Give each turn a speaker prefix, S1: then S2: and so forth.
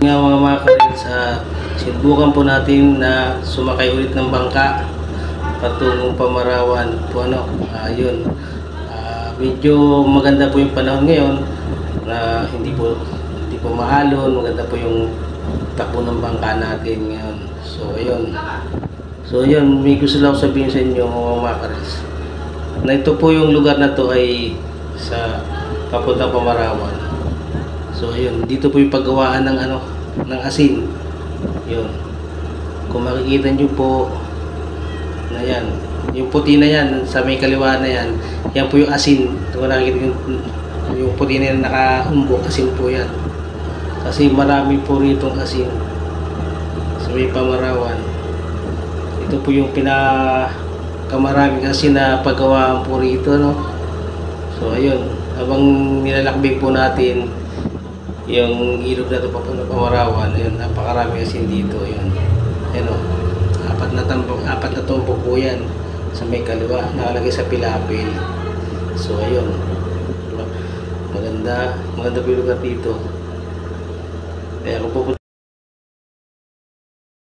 S1: Nga mga karels, sinubukan po natin na sumakay ulit ng bangka patungong Pamarawan po yun. Medyo maganda po yung panahon ngayon na hindi po maalon, maganda po yung takbo ng bangka natin ngayon. So ayun, may gusto lang sabihin sa inyo mga karels, na ito po yung lugar na to ay sa papuntang Pamarawan. So ayun, dito po yung paggawaan ng asin. Yun. Kung makikita nyo po na yan, yung puti na yan sa may kaliwa na yan, yan po yung asin. Kung nakikita yung puti na yan nakaumbok, asin po yan. Kasi marami po rito asin sa may Pamarawan. Ito po yung pinakamaraming asin na paggawaan po rito, no? So ayun, habang nilalakbay po natin yung ilog na ito papunta Pamarawan, ayun, napakarami asin dito. Yun, ayun, apat na tumpok po yan sa may kaliwa, nakalagay sa pilapil. So ayun, maganda po yung lugar dito. Kaya kung pupunta